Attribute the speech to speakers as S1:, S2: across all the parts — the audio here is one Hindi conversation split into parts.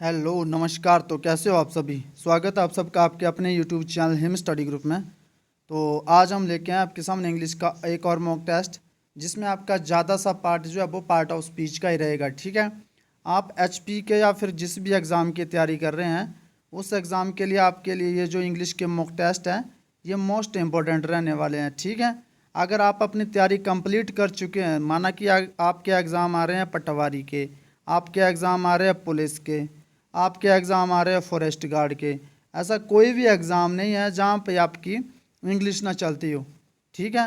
S1: हेलो नमस्कार। तो कैसे हो आप सभी। स्वागत है आप सबका आपके अपने YouTube channel him study group में। तो आज हम लेके आए आपके सामने इंग्लिश का एक और मॉक टेस्ट, जिसमें आपका ज़्यादा सा पार्ट जो है वो पार्ट ऑफ स्पीच का ही रहेगा। ठीक है, आप एचपी के या फिर जिस भी एग्ज़ाम की तैयारी कर रहे हैं उस एग्ज़ाम के लिए आपके लिए ये जो इंग्लिश के मॉक टेस्ट हैं ये मोस्ट इम्पोर्टेंट रहने वाले हैं। ठीक है, अगर आप अपनी तैयारी कंप्लीट कर चुके हैं, माना कि आपके एग्ज़ाम आ रहे हैं पटवारी के, आपके एग्ज़ाम आ रहे हैं पुलिस के, आपके एग्ज़ाम आ रहे हैं फॉरेस्ट गार्ड के, ऐसा कोई भी एग्ज़ाम नहीं है जहाँ पे आपकी इंग्लिश ना चलती हो। ठीक है,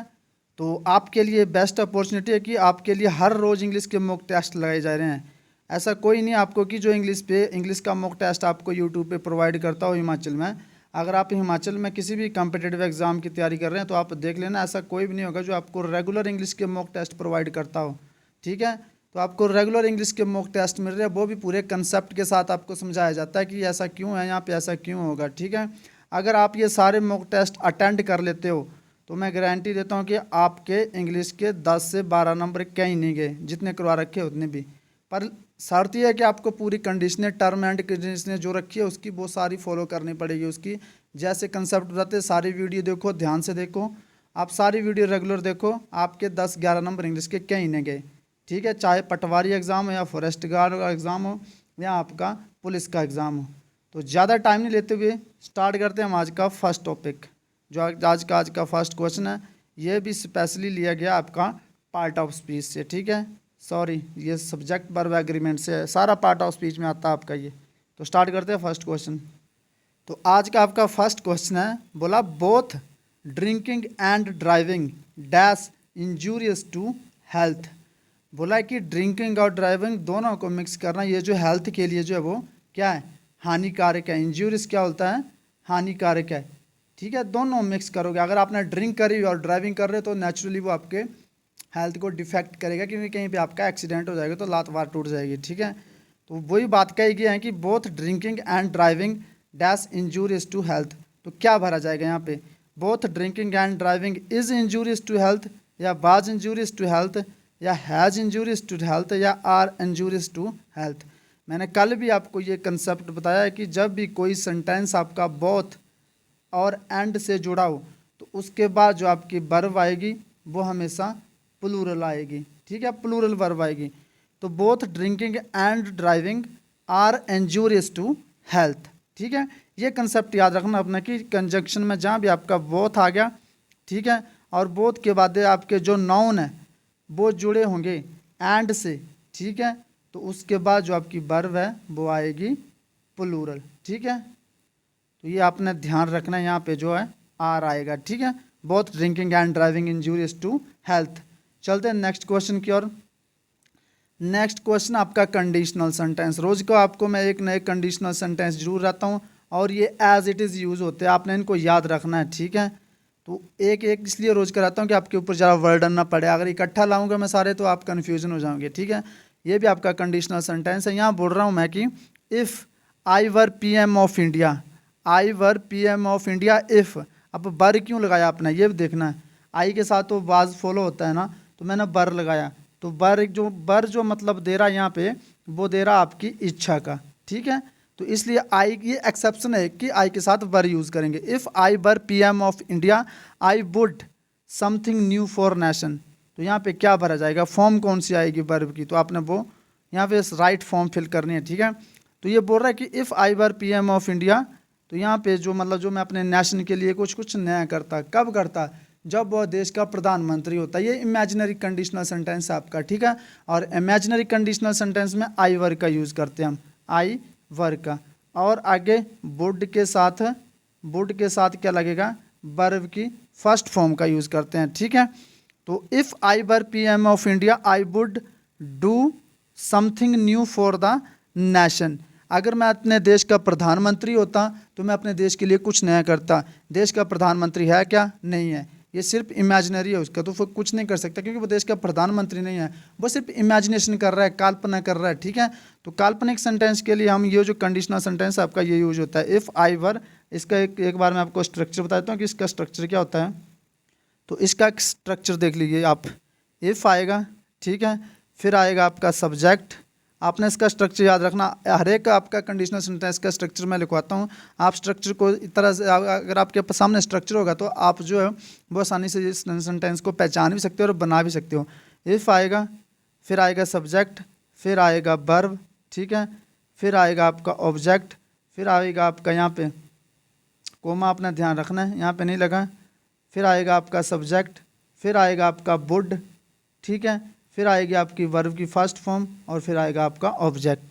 S1: तो आपके लिए बेस्ट अपॉर्चुनिटी है कि आपके लिए हर रोज़ इंग्लिश के मॉक टेस्ट लगाए जा रहे हैं। ऐसा कोई नहीं आपको कि जो इंग्लिश का मॉक टेस्ट आपको यूट्यूब पे प्रोवाइड करता हो हिमाचल में। अगर आप हिमाचल में किसी भी कॉम्पिटिटिव एग्ज़ाम की तैयारी कर रहे हैं तो आप देख लेना, ऐसा कोई भी नहीं होगा जो आपको रेगुलर इंग्लिश के मॉक टेस्ट प्रोवाइड करता हो। ठीक है, तो आपको रेगुलर इंग्लिश के मॉक टेस्ट मिल रहे हैं, वो भी पूरे कंसेप्ट के साथ आपको समझाया जाता है कि ऐसा क्यों है, यहाँ पे ऐसा क्यों होगा। ठीक है, अगर आप ये सारे मॉक टेस्ट अटेंड कर लेते हो तो मैं गारंटी देता हूँ कि आपके इंग्लिश के 10 से 12 नंबर कहीं नहीं गए, जितने करवा रखे उतने भी। पर शर्त यह है कि आपको पूरी कंडीशनें, टर्म एंड कंडीशनें जो रखी है उसकी वो सारी फॉलो करनी पड़ेगी। उसकी जैसे कंसेप्ट बताते सारी वीडियो देखो, ध्यान से देखो, आप सारी वीडियो रेगुलर देखो, आपके 10-11 नंबर इंग्लिश के कहीं नहीं गए। ठीक है, चाहे पटवारी एग्ज़ाम हो या फॉरेस्ट गार्ड का एग्ज़ाम हो या आपका पुलिस का एग्ज़ाम हो। तो ज़्यादा टाइम नहीं लेते हुए स्टार्ट करते हैं हम आज का फर्स्ट टॉपिक। जो आज का फर्स्ट क्वेश्चन है ये भी स्पेशली लिया गया आपका पार्ट ऑफ स्पीच से। ठीक है, सॉरी ये सब्जेक्ट वर्ब एग्रीमेंट से है, सारा पार्ट ऑफ स्पीच में आता है आपका ये। तो स्टार्ट करते हैं फर्स्ट क्वेश्चन। तो आज का आपका फर्स्ट क्वेश्चन है, बोला both drinking and driving dash injurious to health. बोला है कि ड्रिंकिंग और ड्राइविंग दोनों को मिक्स करना ये जो हेल्थ के लिए जो है वो क्या है, हानिकारक है। इंजूरियस क्या होता है, हानिकारक है। ठीक है, दोनों मिक्स करोगे, अगर आपने ड्रिंक करी और ड्राइविंग कर रहे हो तो नेचुरली वो आपके हेल्थ को डिफेक्ट करेगा, क्योंकि कहीं पे आपका एक्सीडेंट हो जाएगा तो लात वार टूट जाएगी। ठीक है, तो वही बात कही गई है कि both drinking and driving dash injurious to health. तो क्या भरा जाएगा यहाँ पे, both drinking and driving is injurious to health, या वाज इंजूरियस टू हेल्थ, या हैज़ इंजूरियस टू हेल्थ, या आर इंजूरियस टू हेल्थ। मैंने कल भी आपको ये कंसेप्ट बताया है कि जब भी कोई सेंटेंस आपका बोथ और एंड से जुड़ा हो तो उसके बाद जो आपकी वर्ब आएगी वो हमेशा प्लूरल आएगी। ठीक है, प्लूरल वर्ब आएगी। तो both drinking and driving are injurious to health. ठीक है, ये कंसेप्ट याद रखना अपना कि कंजंक्शन में जहाँ भी आपका बोथ आ गया, ठीक है, और बोथ के बाद आपके जो नाउन है वो जुड़े होंगे एंड से, ठीक है, तो उसके बाद जो आपकी वर्ब है वो आएगी प्लूरल। ठीक है, तो ये आपने ध्यान रखना है, यहाँ पे जो है आर आएगा। ठीक है, both drinking and driving injurious to health. चलते हैं नेक्स्ट क्वेश्चन की ओर। नेक्स्ट क्वेश्चन आपका कंडीशनल सेंटेंस। रोज को आपको मैं एक नए कंडीशनल सेंटेंस जरूर रहता हूँ और ये एज इट इज़ यूज़ होते हैं, आपने इनको याद रखना है। ठीक है, तो एक एक इसलिए रोज कराता हूँ कि आपके ऊपर ज़रा वर्डन ना पड़े, अगर इकट्ठा लाऊंगा मैं सारे तो आप कन्फ्यूजन हो जाओगे। ठीक है, ये भी आपका कंडीशनल सेंटेंस है। यहाँ बोल रहा हूँ मैं कि if I were PM of India, I were PM of India if. अब बर क्यों लगाया आपने, ये भी देखना है। आई के साथ तो वाज फॉलो होता है ना, तो मैंने बर लगाया। तो बर जो मतलब दे रहा है यहाँ पे, वो दे रहा आपकी इच्छा का। ठीक है, तो इसलिए आई ये एक्सेप्शन है कि आई के साथ वर यूज़ करेंगे। If I were PM of India I would something new for nation. तो यहाँ पे क्या भरा जाएगा, फॉर्म कौन सी आएगी वर्ब की, तो आपने वो यहाँ पे राइट फॉर्म फिल करनी है। ठीक है, तो ये बोल रहा है कि if I were PM of India, तो यहाँ पे जो मतलब जो मैं अपने नेशन के लिए कुछ कुछ नया करता, कब करता, जब वह देश का प्रधानमंत्री होता है। ये इमेजिनरी कंडीशनल सेंटेंस है आपका। ठीक है, और इमेजिनरी कंडीशनल सेंटेंस में आई वर का यूज़ करते हैं हम, आई वर का। और आगे वुड के साथ क्या लगेगा, वर्ब की फर्स्ट फॉर्म का यूज़ करते हैं। ठीक है, तो if I were PM of India I would do something new for the nation. अगर मैं अपने देश का प्रधानमंत्री होता तो मैं अपने देश के लिए कुछ नया करता। देश का प्रधानमंत्री है क्या, नहीं है, ये सिर्फ इमेजिनरी है उसका, तो वो कुछ नहीं कर सकता क्योंकि वो देश का प्रधानमंत्री नहीं है, वो सिर्फ इमेजिनेशन कर रहा है, कल्पना कर रहा है। ठीक है, तो काल्पनिक सेंटेंस के लिए हम ये जो कंडीशनल सेंटेंस है आपका ये यूज होता है, इफ़ आई वर। इसका एक बार मैं आपको स्ट्रक्चर बताता हूँ कि इसका स्ट्रक्चर क्या होता है। तो इसका स्ट्रक्चर देख लीजिए आप, इफ़ आएगा, ठीक है, फिर आएगा आपका सब्जेक्ट, आपने इसका स्ट्रक्चर याद रखना। हर एक आपका कंडीशनल सेंटेंस का स्ट्रक्चर मैं लिखवाता हूँ, आप स्ट्रक्चर को इस तरह से अगर आपके सामने स्ट्रक्चर होगा तो आप जो है वो आसानी से इस सेंटेंस को पहचान भी सकते हो और बना भी सकते हो। इफ़ आएगा, फिर आएगा सब्जेक्ट, फिर आएगा वर्ब, ठीक है, फिर आएगा आपका ऑब्जेक्ट, फिर आएगा आपका यहाँ पे कोमा अपना ध्यान रखना है, यहाँ पे नहीं लगा, फिर आएगा आपका सब्जेक्ट, फिर आएगा आपका वुड, ठीक है, फिर आएगी आपकी वर्ब की फर्स्ट फॉर्म और फिर आएगा आपका ऑब्जेक्ट।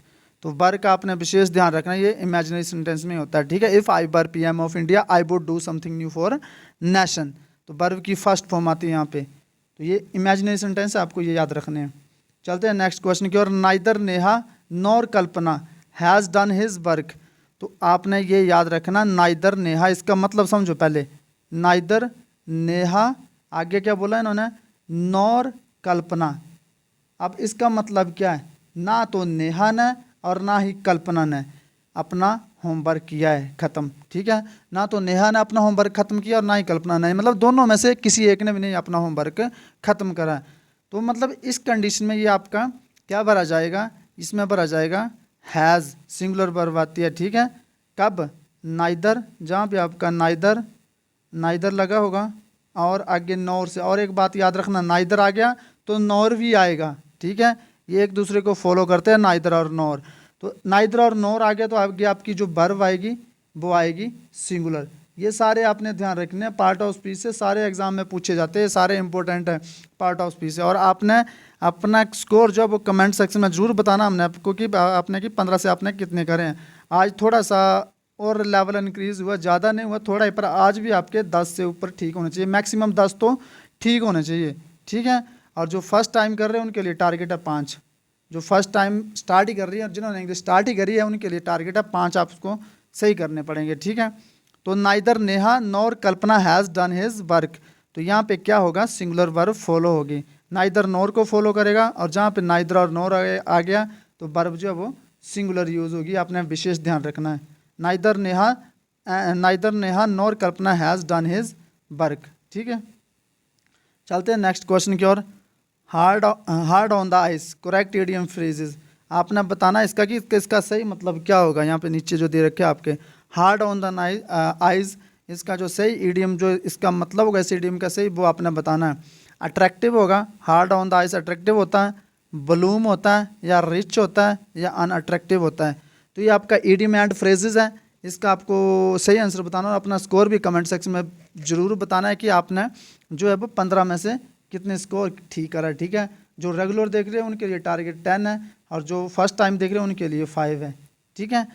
S1: तो वर्ब का आपने विशेष ध्यान रखना है, ये इमेजिनरी सेंटेंस में होता है, ठीक है। If I were PM of India I would do something new for nation, तो वर्ब की फर्स्ट फॉर्म आती है यहाँ पे, तो ये इमेजिनरी सेंटेंस है, आपको ये याद रखने हैं। चलते हैं नेक्स्ट क्वेश्चन की ओर। Neither Neha nor Kalpana has done his work, तो आपने ये याद रखना नाइदर नेहा, इसका मतलब समझो पहले। नाइदर नेहा, आगे क्या बोला इन्होंने, नॉर कल्पना। अब इसका मतलब क्या है, ना तो नेहा ने और ना ही कल्पना ने अपना होमवर्क किया है ख़त्म, ठीक है। ना तो नेहा ने अपना होमवर्क ख़त्म किया और ना ही कल्पना ने, मतलब दोनों में से किसी एक ने भी नहीं अपना होमवर्क ख़त्म करा। तो मतलब इस कंडीशन में ये आपका क्या भरा जाएगा, इसमें भरा जाएगा हैज़, सिंगुलर वर्ब आती है, ठीक है। कब, नाइदर, जहाँ पे आपका नाइदर नाइदर लगा होगा और आगे नॉर से। और एक बात याद रखना, नाइदर आ गया तो नॉर भी आएगा, ठीक है, ये एक दूसरे को फॉलो करते हैं नाइदर और नॉर। तो नाइदर और नॉर आ गया तो आगे आपकी जो वर्ब आएगी वो आएगी सिंगुलर। ये सारे आपने ध्यान रखने हैं, पार्ट ऑफ स्पीच से सारे एग्जाम में पूछे जाते हैं, सारे इंपॉर्टेंट है पार्ट ऑफ स्पीच से। और आपने अपना स्कोर जो है वो कमेंट सेक्शन में जरूर बताना हमने आपको कि आपने कि 15 से आपने कितने करे हैं। आज थोड़ा सा और लेवल इंक्रीज़ हुआ, ज़्यादा नहीं हुआ, थोड़ा ही, पर आज भी आपके 10 से ऊपर ठीक होने चाहिए, मैक्सिमम 10 तो ठीक होने चाहिए, ठीक है। और जो फर्स्ट टाइम कर रहे हैं उनके लिए टारगेट है 5, जो फर्स्ट टाइम स्टार्ट ही कर रही है, जिन्होंने इंग्लिश स्टार्ट ही करी है उनके लिए टारगेट है 5, आपको सही करने पड़ेंगे, ठीक है। तो neither Neha nor Kalpana has done his work, तो यहाँ पे क्या होगा, सिंगुलर वर्ब फॉलो होगी, नाइदर नॉर को फॉलो करेगा, और जहाँ पे नाइदर और नॉर आ गया तो वर्ब जो है वो सिंगुलर यूज़ होगी, आपने विशेष ध्यान रखना है। Neither Neha nor Kalpana has done his work, ठीक है। चलते हैं नेक्स्ट क्वेश्चन की ओर। Hard on the eyes, correct idiom phrases, आपने बताना इसका कि इसका सही मतलब क्या होगा। यहाँ पे नीचे जो दे रखे हैं आपके, हार्ड ऑन द आइज, इसका जो सही इडियम जो इसका मतलब होगा इस इडियम का सही, वो आपने बताना है। अट्रैक्टिव होगा, hard on the eyes attractive होता है, ब्लूम होता है, या रिच होता है, या अनअट्रैक्टिव होता है। तो ये आपका इडियम एंड फ्रेजेस है, इसका आपको सही आंसर बताना और अपना स्कोर भी कमेंट सेक्शन में ज़रूर बताना है कि आपने जो है वो 15 में से कितने स्कोर ठीक करा है, ठीक है। जो रेगुलर देख रहे हैं उनके लिए टारगेट 10 है और जो फर्स्ट टाइम देख रहे हैं उनके लिए 5 है, ठीक है।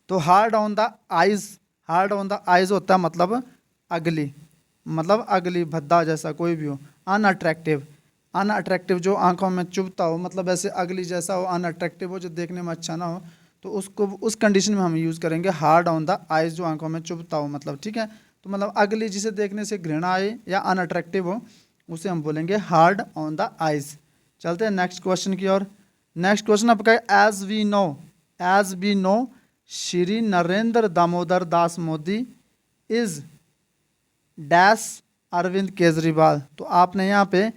S1: तो हार्ड ऑन द आइज़ होता है मतलब अगली, मतलब अगली, भद्दा जैसा कोई भी हो। अनअट्रैक्टिव जो आंखों में चुभता हो, मतलब ऐसे अगली जैसा हो, अनअट्रैक्टिव हो, जो देखने में अच्छा ना हो, तो उसको उस कंडीशन में हम यूज़ करेंगे हार्ड ऑन द आइज़, जो आंखों में चुभता हो मतलब, ठीक है। तो मतलब अगली जिसे देखने से घृणा आए या अनअट्रैक्टिव हो उसे हम बोलेंगे हार्ड ऑन द आइज़। चलते हैं नेक्स्ट क्वेश्चन की ओर। नेक्स्ट क्वेश्चन आपका है as we know Shri Narendra Damodar Das Modi is dash Arvind Kejriwal. तो आपने यहाँ पे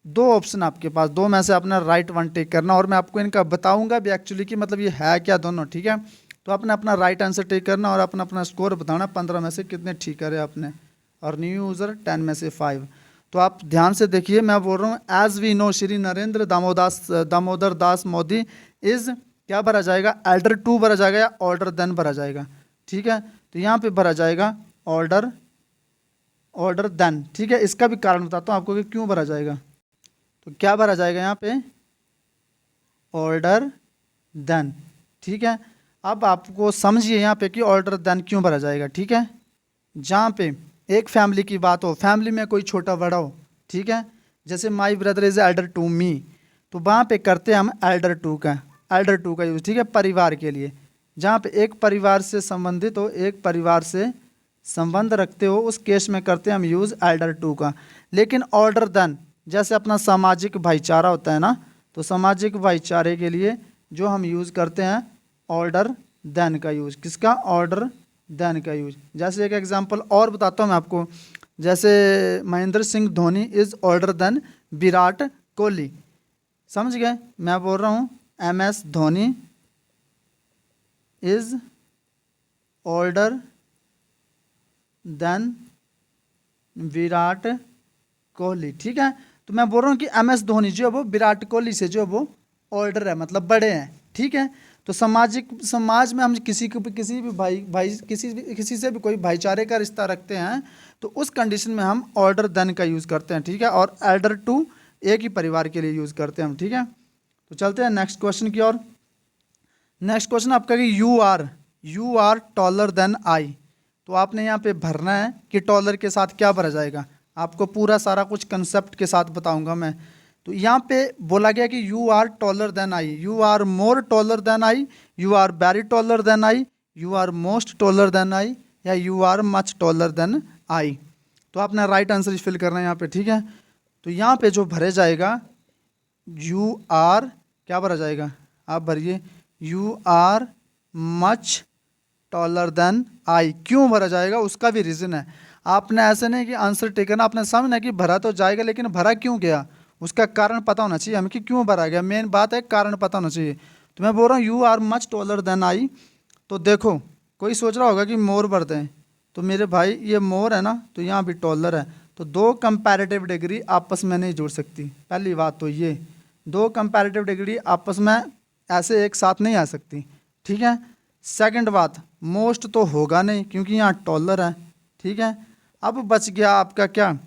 S1: दो ऑप्शन आपके पास, दो में से आपने राइट वन टेक करना, और मैं आपको इनका बताऊंगा भी एक्चुअली कि मतलब ये है क्या दोनों, ठीक है। तो आपने अपना राइट आंसर टेक करना और अपना स्कोर बताना 15 में से कितने ठीक करे आपने, और न्यू यूज़र 10 में से 5। तो आप ध्यान से देखिए, मैं बोल रहा हूँ as we know Shri Narendra Damodar Das Modi is, क्या भरा जाएगा, एल्डर टू भरा जाएगा या ऑर्डर देन भरा जाएगा, ठीक है। तो यहाँ पे भरा जाएगा ऑर्डर देन, ठीक है। इसका भी कारण बताता हूँ आपको कि क्यों भरा जाएगा। तो क्या भरा जाएगा यहाँ पे, ऑर्डर देन, ठीक है। अब आपको समझिए यहाँ पे कि ऑर्डर देन क्यों भरा जाएगा, ठीक है। जहाँ पे एक फैमिली की बात हो, फैमिली में कोई छोटा बड़ा हो, ठीक है, जैसे my brother is elder to me, तो वहाँ पे करते हैं हम एल्डर टू का यूज़, ठीक है, परिवार के लिए। जहाँ पे एक परिवार से संबंधित हो, एक परिवार से संबंध रखते हो, उस केस में करते हैं हम यूज़ एल्डर टू का। लेकिन ऑर्डर देन, जैसे अपना सामाजिक भाईचारा होता है ना, तो सामाजिक भाईचारे के लिए जो हम यूज़ करते हैं ऑर्डर देन का यूज़, किसका, ऑर्डर देन का यूज़। जैसे एक एग्जांपल और बताता हूँ मैं आपको, जैसे Mahendra Singh Dhoni is older than Virat Kohli, समझ गए। मैं बोल रहा हूँ MS Dhoni is older than Virat Kohli. ठीक है, तो मैं बोल रहा हूँ कि MS धोनी जो है वो विराट कोहली से जो है वो ओल्डर है, मतलब बड़े हैं। ठीक है, तो समाज में हम किसी भी किसी से भी कोई भाईचारे का रिश्ता रखते हैं तो उस कंडीशन में हम ऑर्डर देन का यूज़ करते हैं। ठीक है, और एल्डर टू एक ही परिवार के लिए यूज़ करते हैं हम। ठीक है, तो चलते हैं नेक्स्ट क्वेश्चन की ओर। नेक्स्ट क्वेश्चन आपका कि you are taller than I. तो आपने यहाँ पे भरना है कि टॉलर के साथ क्या भरा जाएगा। आपको पूरा सारा कुछ कंसेप्ट के साथ बताऊंगा मैं। तो यहाँ पे बोला गया कि you are taller than I, you are more taller than I, you are very taller than I, you are most taller than I, या you are much taller than I. तो आपने राइट आंसर फिल करना है यहाँ पे। ठीक है, तो यहाँ पे जो भरे जाएगा यू आर, क्या भरा जाएगा आप भरिए, you are much taller than I. क्यों भरा जाएगा उसका भी रीज़न है। आपने ऐसे नहीं कि आंसर टेकन, आपने समझना कि भरा तो जाएगा लेकिन भरा क्यों गया, उसका कारण पता होना चाहिए हमें कि क्यों भरा गया। मेन बात है कारण पता होना चाहिए। तो मैं बोल रहा हूँ you are much taller than I. तो देखो कोई सोच रहा होगा कि मोर भर दें, तो मेरे भाई ये मोर है ना, तो यहाँ भी टॉलर है, तो दो कंपैरेटिव डिग्री आपस में नहीं जुड़ सकती। पहली बात तो ये, दो कंपैरेटिव डिग्री आपस में ऐसे एक साथ नहीं आ सकती। ठीक है, सेकंड बात, मोस्ट तो होगा नहीं क्योंकि यहाँ टॉलर है। ठीक है, अब बच गया आपका क्या,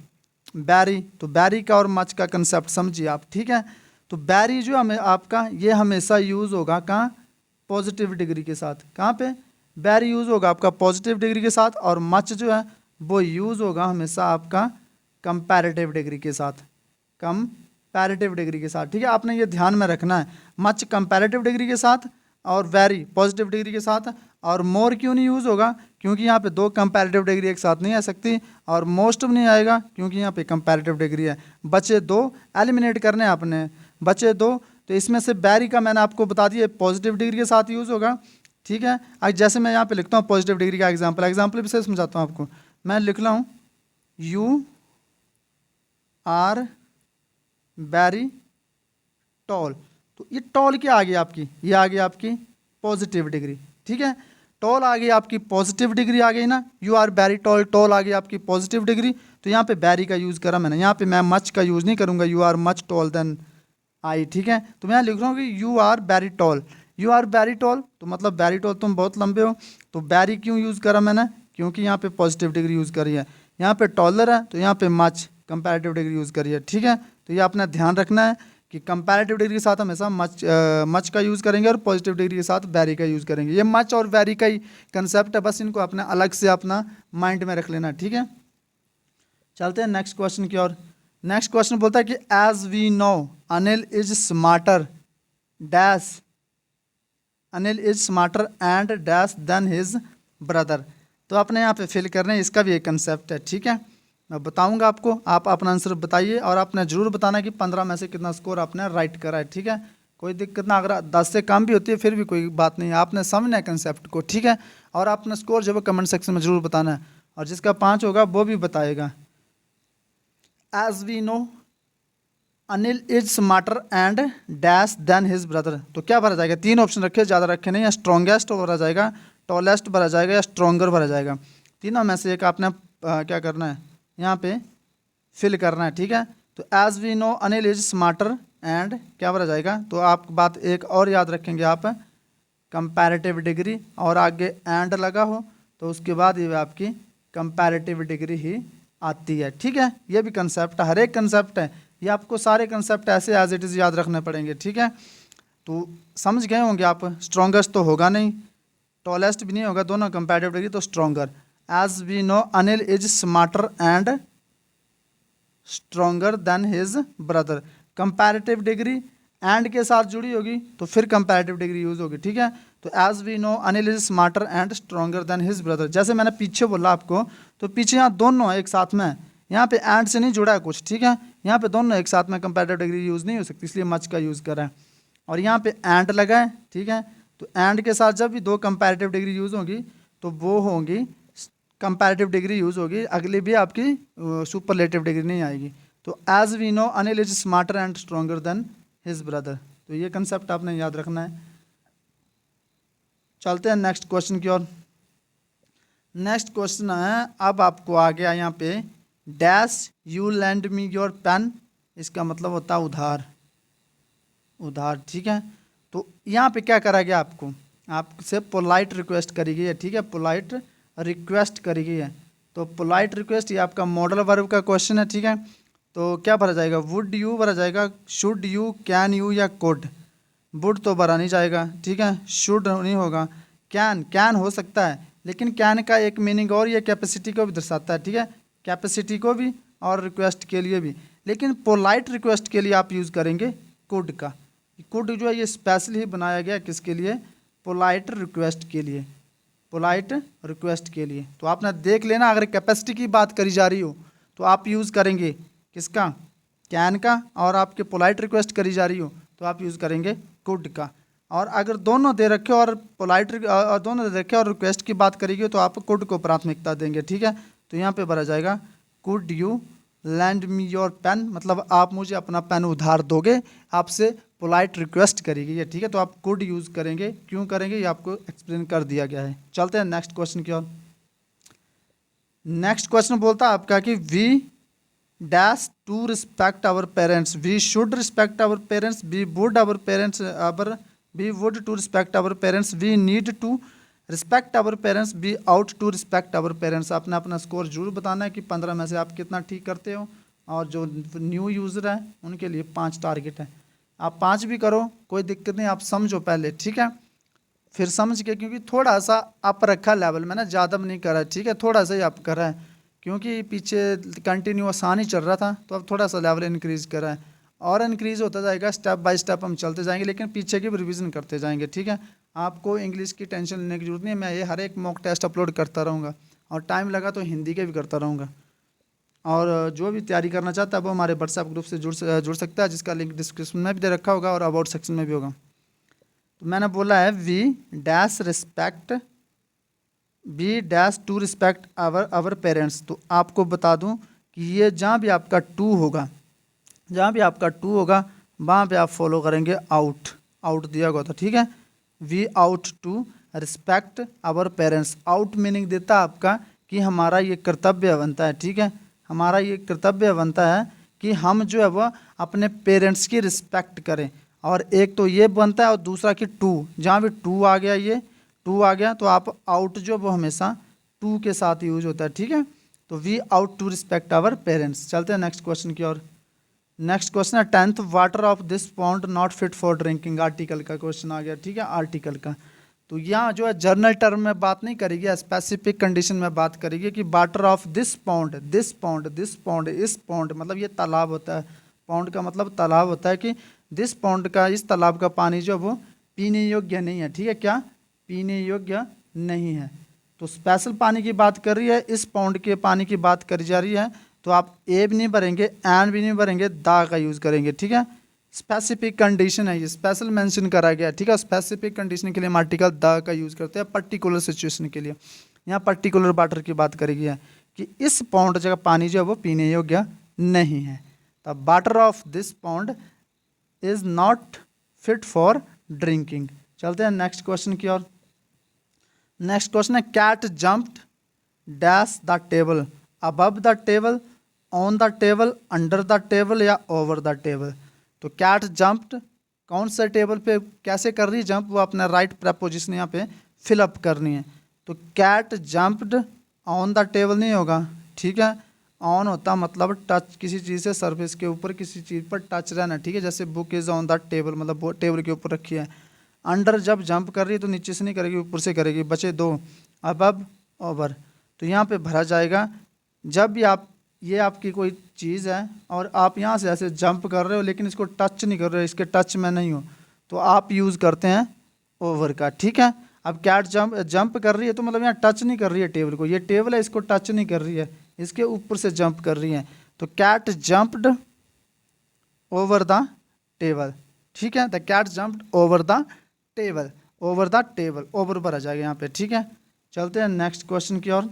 S1: बैरी। तो बैरी का और मच का कंसेप्ट समझिए आप। ठीक है, तो बैरी जो हमें आपका ये हमेशा यूज़ होगा कहाँ, पॉजिटिव डिग्री के साथ। कहाँ पे बैरी यूज़ होगा आपका पॉजिटिव डिग्री के साथ, और मच जो है वो यूज़ होगा हमेशा आपका कंपैरेटिव डिग्री के साथ, कंपैरेटिव डिग्री के साथ। ठीक है, आपने ये ध्यान में रखना है, मच कंपैरेटिव डिग्री के साथ और वेरी पॉजिटिव डिग्री के साथ। और मोर क्यों नहीं यूज़ होगा, क्योंकि यहाँ पे दो कंपैरेटिव डिग्री एक साथ नहीं आ सकती, और मोस्ट भी नहीं आएगा क्योंकि यहाँ पे कंपैरेटिव डिग्री है। बचे दो, एलिमिनेट करने आपने, बचे दो। तो इसमें से बैरी का मैंने आपको बता दिया पॉजिटिव डिग्री के साथ यूज़ होगा। ठीक है, आज जैसे मैं यहाँ पे लिखता हूँ पॉजिटिव डिग्री का एग्जाम्पल भी से समझाता हूँ आपको। मैं लिख रहा हूँ यू आर वेरी टॉल। तो ये टॉल क्या आ गई आपकी, ये आ गई आपकी पॉजिटिव डिग्री। ठीक है, टॉल आ गई आपकी पॉजिटिव डिग्री आ गई ना, you are very tall, tall आ गई आपकी पॉजिटिव डिग्री। तो यहाँ पे बैरी का यूज़ करा मैंने, यहाँ पे मैं मच का यूज़ नहीं करूँगा, you are much tall than I. ठीक है, तो मैं लिख रहा हूँ कि you are very tall, you are very tall, तो मतलब वेरी टॉल तुम बहुत लंबे हो। तो बैरी क्यों यूज़ करा मैंने, क्योंकि यहाँ पे पॉजिटिव डिग्री यूज़ करी है। यहाँ पे टॉलर है तो यहाँ पे मच कंपैरेटिव डिग्री यूज़ करी है। ठीक है, तो ये अपना ध्यान रखना है कि कंपैरेटिव डिग्री के साथ हमेशा मच का यूज़ करेंगे और पॉजिटिव डिग्री के साथ वेरी का यूज़ करेंगे। ये मच और वेरी का ही कंसेप्ट है, बस इनको अपना अलग से अपना माइंड में रख लेना। ठीक है, चलते हैं नेक्स्ट क्वेश्चन की ओर। नेक्स्ट क्वेश्चन बोलता है कि as we know Anil is smarter dash, Anil is smarter and dash than his brother. तो आपने यहाँ पे फिल करना है, इसका भी एक कंसेप्ट है। ठीक है, मैं बताऊंगा आपको, आप अपना आंसर बताइए और आपने ज़रूर बताना कि 15 में से कितना स्कोर आपने राइट करा है। ठीक है, कोई दिक्कत ना, अगर 10 से कम भी होती है फिर भी कोई बात नहीं है, आपने समझना है कंसेप्ट को। ठीक है, और आपने स्कोर जो है कमेंट सेक्शन में ज़रूर बताना है, और जिसका 5 होगा वो भी बताएगा। As we know Anil is smarter and dash than his brother. तो क्या भरा जाएगा, 3 ऑप्शन रखे, ज़्यादा रखे नहीं, या स्ट्रॉन्गेस्ट भरा जाएगा, टॉलेस्ट भरा जाएगा, या स्ट्रॉन्गर भरा जाएगा। तीनों में से एक आपने क्या करना है, यहाँ पे फिल करना है। ठीक है, तो as we know Anil is smarter and क्या भरा जाएगा, तो आप बात एक और याद रखेंगे आप, कंपैरेटिव डिग्री और आगे एंड लगा हो तो उसके बाद ये आपकी कंपैरेटिव डिग्री ही आती है। ठीक है, ये भी कंसेप्ट, हर एक कंसेप्ट है, ये आपको सारे कंसेप्ट ऐसे एज इट इज़ याद रखने पड़ेंगे। ठीक है, तो समझ गए होंगे आप। स्ट्रॉन्गेस्ट तो होगा नहीं, टॉलेस्ट भी नहीं होगा, दोनों कंपैरेटिव डिग्री, तो stronger. As we know Anil is smarter and stronger than his brother. Comparative degree and के साथ जुड़ी होगी तो फिर कंपैरेटिव डिग्री यूज होगी। ठीक है, तो as we know Anil is smarter and stronger than his brother. जैसे मैंने पीछे बोला आपको, तो पीछे यहाँ दोनों एक साथ में, यहाँ पे एंड से नहीं जुड़ा है कुछ। ठीक है, यहाँ पे दोनों एक साथ में कंपैरेटिव डिग्री यूज़ नहीं हो सकती, इसलिए मच का यूज़ करा है। और यहाँ पे एंड लगा है। ठीक है, तो एंड के साथ जब भी दो कंपैरेटिव डिग्री यूज़ होगी तो वो होंगी कंपैरेटिव डिग्री यूज़ होगी, अगली भी आपकी सुपरलेटिव डिग्री नहीं आएगी। तो as we know Anil is smarter and stronger than his brother. तो ये कंसेप्ट आपने याद रखना है। चलते हैं नेक्स्ट क्वेश्चन की ओर। नेक्स्ट क्वेश्चन है, अब आपको आ गया यहाँ पे dash you lend me your pen, इसका मतलब होता है उधार, उधार, ठीक है। तो यहाँ पे क्या करा गया, आपसे पोलाइट रिक्वेस्ट करी गई है, ठीक है, पोलाइट रिक्वेस्ट करी गई है। तो पोलाइट रिक्वेस्ट ये आपका मॉडल वर्ब का क्वेश्चन है, ठीक है। तो क्या भरा जाएगा, वुड यू भरा जाएगा, शुड यू, कैन यू या कुड। वुड तो भरा नहीं जाएगा, ठीक है, शुड नहीं होगा, कैन हो सकता है, लेकिन कैन का एक मीनिंग और ये कैपेसिटी को भी दर्शाता है, ठीक है, कैपेसिटी को भी और रिक्वेस्ट के लिए भी। लेकिन पोलाइट रिक्वेस्ट के लिए आप यूज़ करेंगे कुड का। कुड जो है ये स्पेशल ही बनाया गया किसके लिए, पोलाइट रिक्वेस्ट के लिए, पोलाइट रिक्वेस्ट के लिए। तो आपने देख लेना, अगर कैपेसिटी की बात करी जा रही हो तो आप यूज़ करेंगे किसका, कैन का, और आपके पोलाइट रिक्वेस्ट करी जा रही हो तो आप यूज़ करेंगे कुड का। और अगर दोनों दे रखे और पोलाइट दोनों दे रखे और रिक्वेस्ट की बात करेंगे तो आप कुड को प्राथमिकता देंगे, ठीक है। तो यहाँ पे भरा जाएगा could you lend me your pen, मतलब आप मुझे अपना पेन उधार दोगे, आपसे पोलाइट रिक्वेस्ट करेगी ये, ठीक है। तो आप कुड यूज़ करेंगे, क्यों करेंगे ये आपको एक्सप्लेन कर दिया गया है। चलते हैं नेक्स्ट क्वेश्चन की ओर। नेक्स्ट क्वेश्चन बोलता है आपका कि we dash to respect our parents, we should respect our parents, we would our parents our, we would to respect our parents, we need to respect our parents, we ought to respect our parents. आपने अपना स्कोर जरूर बताना है कि 15 में से आप कितना ठीक करते हो, और जो न्यू यूज़र है उनके लिए 5 टारगेट है। आप 5 भी करो कोई दिक्कत नहीं, आप समझो पहले, ठीक है, फिर समझ के, क्योंकि थोड़ा सा आप रखा लेवल में ना, ज़्यादा नहीं करा है, ठीक है, थोड़ा सा ही आप करा है, क्योंकि पीछे कंटिन्यू आसान ही चल रहा था, तो अब थोड़ा सा लेवल इंक्रीज़ करा है, और इंक्रीज़ होता जाएगा, स्टेप बाय स्टेप हम चलते जाएंगे, लेकिन पीछे की भी रिवीजन करते जाएंगे, ठीक है। आपको इंग्लिश की टेंशन लेने की जरूरत नहीं है, मैं ये हर एक मॉक टेस्ट अपलोड करता रहूँगा, और टाइम लगा तो हिंदी के भी करता रहूँगा। और जो भी तैयारी करना चाहता है वो हमारे व्हाट्सएप ग्रुप से जुड़ सकता है, जिसका लिंक डिस्क्रिप्शन में भी दे रखा होगा और अबाउट सेक्शन में भी होगा। तो मैंने बोला है we dash respect, we dash to respect our parents. तो आपको बता दूं कि ये जहाँ भी आपका टू होगा, जहाँ भी आपका टू होगा वहाँ पे आप फॉलो करेंगे आउट, आउट दिया हुआ था, ठीक है। We ought to respect our parents, ought meaning देता है आपका कि हमारा ये कर्तव्य बनता है, ठीक है, हमारा ये कर्तव्य बनता है कि हम जो है वह अपने पेरेंट्स की रिस्पेक्ट करें। और एक तो ये बनता है, और दूसरा कि टू, जहाँ भी टू आ गया, ये टू आ गया तो आप आउट जो वो हमेशा टू के साथ यूज होता है, ठीक है। तो we ought to respect our parents. चलते हैं नेक्स्ट क्वेश्चन की ओर। नेक्स्ट क्वेश्चन है 10th, water of this pond not fit for drinking, article का क्वेश्चन आ गया, ठीक है, आर्टिकल का। तो यहाँ जो है जर्नल टर्म में बात नहीं करेगी, स्पेसिफिक कंडीशन में बात करेगी कि water of this pond, this pond, this pond, इस पॉन्ड, मतलब ये तालाब होता है, पॉन्ड का मतलब तालाब होता है, कि दिस पॉन्ड का, इस तालाब का पानी जो वो पीने योग्य नहीं है, ठीक है, क्या पीने योग्य नहीं है। तो स्पेशल पानी की बात कर रही है, इस पॉन्ड के पानी की बात करी जा रही है, तो आप ए भी नहीं भरेंगे, एन भी नहीं भरेंगे, दा का यूज़ करेंगे, ठीक है। स्पेसिफिक कंडीशन है, ये स्पेशल मेंशन करा गया, ठीक है। स्पेसिफिक कंडीशन के लिए हम आर्टिकल द का यूज़ करते हैं, पर्टिकुलर सिचुएशन के लिए। यहाँ पर्टिकुलर वाटर की बात करेगी है कि इस पॉन्ड जगह पानी जो है वो पीने योग्य नहीं है। तो water of this pond is not fit for drinking. चलते हैं नेक्स्ट क्वेश्चन की ओर। नेक्स्ट क्वेश्चन है cat jumped dash the table, above the table, on the table, under the table या ओवर द टेबल। तो कैट जंप्ड कौन सा टेबल पे कैसे कर रही है जंप, वो अपना राइट प्रपोजिशन यहाँ पे फिलअप करनी है। तो cat jumped on the table नहीं होगा, ठीक है, ऑन होता मतलब टच, किसी चीज़ से सरफेस के ऊपर किसी चीज़ पर टच रहना, ठीक है, जैसे book is on the table, मतलब वो टेबल के ऊपर रखी है। अंडर जब जंप कर रही है तो नीचे से नहीं करेगी, ऊपर से करेगी, बचे दो, अबव, ओवर। तो यहाँ पे भरा जाएगा, जब भी आप, ये आपकी कोई चीज़ है और आप यहाँ से ऐसे जंप कर रहे हो लेकिन इसको टच नहीं कर रहे हो, इसके टच में नहीं हो, तो आप यूज़ करते हैं ओवर का, ठीक है। अब कैट जंप कर रही है तो मतलब यहाँ टच नहीं कर रही है टेबल को, ये टेबल है इसको टच नहीं कर रही है, इसके ऊपर से जंप कर रही है। तो cat jumped over the table, ठीक है, the cat jumped over the table, over the table, over पर आ जाएगा यहाँ पे, ठीक है। चलते हैं नेक्स्ट क्वेश्चन की ओर।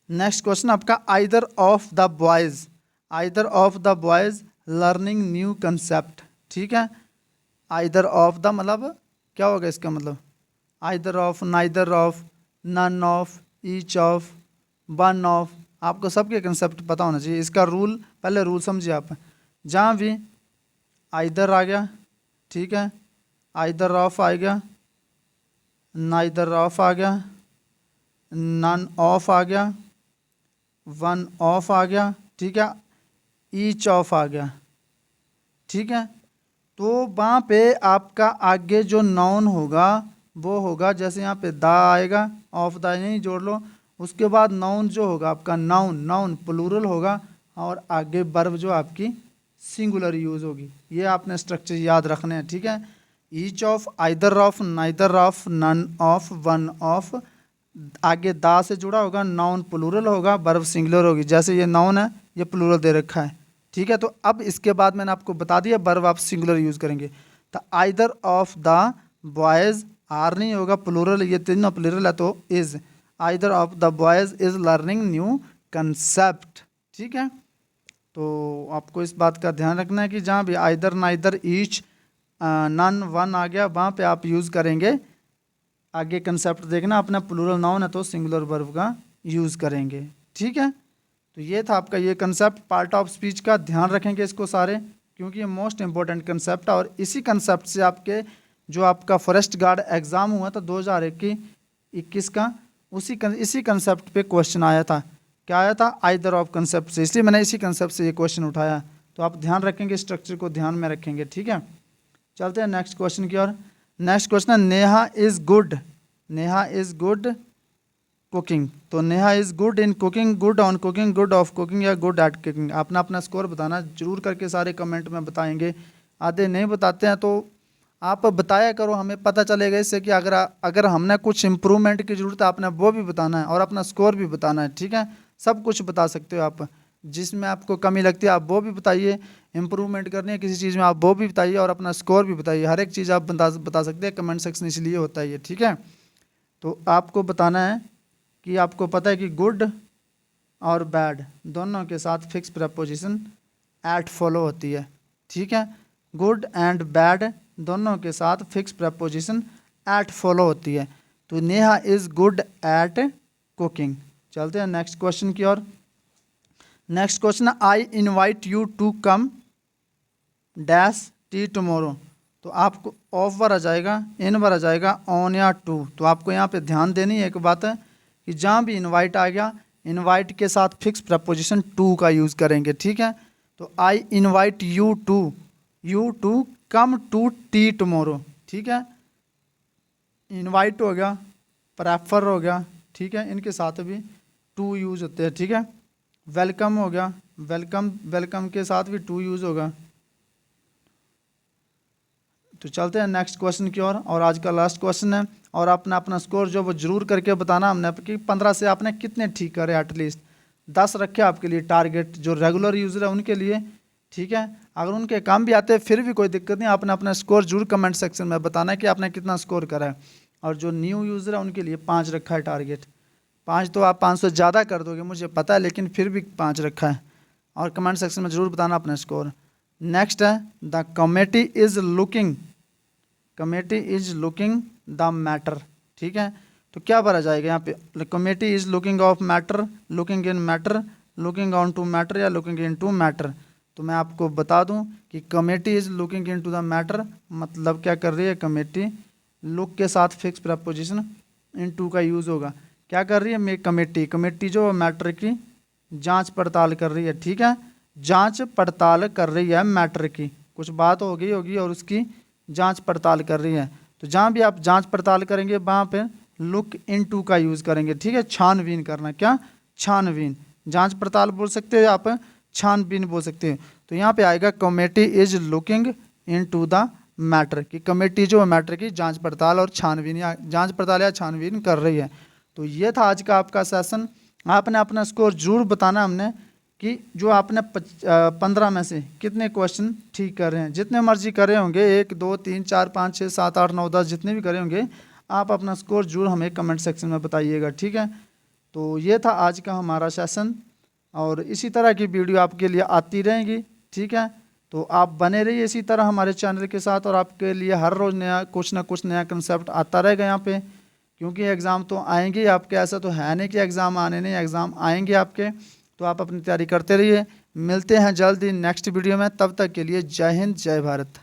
S1: नेक्स्ट क्वेश्चन आपका either of the boys, either of the boys learning new concept, ठीक है। आइदर ऑफ द मतलब क्या होगा इसका मतलब, either of, neither of, none of, each of, one of. आपको सबके कंसेप्ट पता होना चाहिए। इसका रूल, पहले रूल समझिए आप। जहाँ भी आइदर आ गया, ठीक है, आइदर ऑफ आ गया, नाइदर ऑफ आ गया, नन ऑफ आ गया, वन ऑफ आ गया, ठीक है, ईच ऑफ आ गया, ठीक है। तो वहाँ पे आपका आगे जो नाउन होगा वो होगा, जैसे यहाँ पे दा आएगा, ऑफ द नहीं जोड़ लो, उसके बाद नाउन जो होगा आपका, नाउन नाउन प्लूरल होगा, और आगे वर्ब जो आपकी सिंगुलर यूज होगी। ये आपने स्ट्रक्चर याद रखने हैं, ठीक है। Each of, either of, neither of, none of, one of, आगे दा से जुड़ा होगा, नाउन प्लूरल होगा, वर्ब सिंगुलर होगी। जैसे ये नाउन है, ये प्लूरल दे रखा है, ठीक है। तो अब इसके बाद मैंने आपको बता दिया वर्ब आप सिंगुलर यूज करेंगे। तो either of the boys, are नहीं होगा, प्लूरल, ये तीनों प्लूरल है तो is, either of the boys is learning new concept, ठीक है। तो आपको इस बात का ध्यान रखना है कि जहाँ भी either, neither, each, none, one आ गया, वहाँ पे आप यूज़ करेंगे, आगे कंसेप्ट देखना, अपना प्लूरल नाउन है तो सिंगुलर वर्ब का यूज़ करेंगे, ठीक है। तो ये था आपका ये कंसेप्ट पार्ट ऑफ स्पीच का, ध्यान रखेंगे इसको सारे, क्योंकि ये मोस्ट इंपॉर्टेंट कंसेप्ट है। और इसी कंसेप्ट से आपके जो आपका फॉरेस्ट गार्ड एग्ज़ाम हुआ था 2021 का, इसी कंसेप्ट पे क्वेश्चन आया था। क्या आया था? आइदर ऑफ कंसेप्ट से, इसलिए मैंने इसी कंसेप्ट से ये क्वेश्चन उठाया। तो आप ध्यान रखेंगे, स्ट्रक्चर को ध्यान में रखेंगे, ठीक है। चलते हैं नेक्स्ट क्वेश्चन की ओर। नेक्स्ट क्वेश्चन है Neha is good, Neha is good cooking. तो Neha is good in cooking, good on cooking, good of cooking या गुड एट कुकिंग। आपने अपना स्कोर बताना जरूर करके, सारे कमेंट में बताएंगे। आधे नहीं बताते हैं तो आप बताया करो, हमें पता चलेगा इससे कि अगर हमने कुछ इम्प्रूवमेंट की ज़रूरत है, आपने वो भी बताना है और अपना स्कोर भी बताना है, ठीक है। सब कुछ बता सकते हो आप, जिसमें आपको कमी लगती है आप वो भी बताइए, इम्प्रूवमेंट करनी है किसी चीज़ में आप वो भी बताइए, और अपना स्कोर भी बताइए। हर एक चीज़ आप बता सकते हैं, कमेंट सेक्शन इसलिए होता है ये, ठीक है। तो आपको बताना है कि आपको पता है कि गुड और बैड दोनों के साथ फिक्स प्रपोजिशन एट फॉलो होती है, ठीक है। गुड एंड बैड दोनों के साथ फिक्स प्रपोजिशन एट फॉलो होती है। तो Neha is good at cooking. चलते हैं नेक्स्ट क्वेश्चन की ओर। नेक्स्ट क्वेश्चन है I invite you to come dash tea tomorrow. तो आपको ऑफ बार आ जाएगा, इन बार आ जाएगा, ऑन या टू। तो आपको यहाँ पे ध्यान देनी है एक बात है कि जहाँ भी इनवाइट आ गया, इनवाइट के साथ फिक्स प्रपोजिशन टू का यूज़ करेंगे, ठीक है। तो I invite you to come to tea tomorrow, ठीक है। इनवाइट हो गया, प्रेफर हो गया, ठीक है, इनके साथ भी टू यूज़ होते हैं, ठीक है। वेलकम हो गया, वेलकम के साथ भी टू यूज़ होगा। तो चलते हैं नेक्स्ट क्वेश्चन की ओर, और आज का लास्ट क्वेश्चन है। और आपने अपना स्कोर जो वो जरूर करके बताना हमने कि 15 से आपने कितने ठीक करे, एटलीस्ट 10 रखे आपके लिए टारगेट, जो रेगुलर यूज़र है उनके लिए, ठीक है। अगर उनके काम भी आते हैं फिर भी कोई दिक्कत नहीं, आपने अपना स्कोर जरूर कमेंट सेक्शन में बताना है कि आपने कितना स्कोर करा है। और जो न्यू यूज़र है उनके लिए 5 रखा है टारगेट। 5 तो आप 500 ज़्यादा कर दोगे मुझे पता है, लेकिन फिर भी 5 रखा है, और कमेंट सेक्शन में ज़रूर बताना अपना स्कोर। नेक्स्ट है the committee is looking, committee is looking the matter, ठीक है। तो क्या भरा जाएगा यहाँ पे, committee is looking of matter, looking in matter, looking onto matter या लुकिंग इन टू मैटर। तो मैं आपको बता दूं कि committee is looking into the matter मतलब क्या कर रही है, कमेटी लुक के साथ फिक्स प्रपोजिशन इन टू का यूज़ होगा। क्या कर रही है मैं, कमेटी जो मैटर की जांच पड़ताल कर रही है, ठीक है। जांच पड़ताल कर रही है मैटर की, कुछ बात हो गई होगी और उसकी जांच पड़ताल कर रही है। तो जहाँ भी आप जांच पड़ताल करेंगे वहाँ पे लुक इनटू का यूज़ करेंगे, ठीक है। छानबीन करना, क्या छानबीन, जांच पड़ताल बोल सकते हैं आप, छानबीन बोल सकते हैं। तो यहाँ पे आएगा committee is looking into the matter, कि कमेटी जो मैटर की जांच पड़ताल और छानबीन या जांच पड़ताल या छानबीन कर रही है। तो ये था आज का आपका सेशन। आपने अपना स्कोर जरूर बताना हमने कि जो आपने 15 में से कितने क्वेश्चन ठीक कर रहे हैं। जितने मर्जी करे होंगे, 1 2 3 4 5 6 7 8 9 10 जितने भी करे होंगे, आप अपना स्कोर जरूर हमें कमेंट सेक्शन में बताइएगा, ठीक है। तो ये था आज का हमारा सेशन, और इसी तरह की वीडियो आपके लिए आती रहेंगी, ठीक है। तो आप बने रहिए इसी तरह हमारे चैनल के साथ, और आपके लिए हर रोज़ नया कुछ ना कुछ नया कंसेप्ट आता रहेगा यहाँ पे, क्योंकि एग्ज़ाम तो आएंगे ही आपके। ऐसा तो है नहीं कि एग्ज़ाम आने नहीं, एग्ज़ाम आएंगे आपके। तो आप अपनी तैयारी करते रहिए। मिलते हैं जल्द ही नेक्स्ट वीडियो में, तब तक के लिए जय हिंद जय भारत।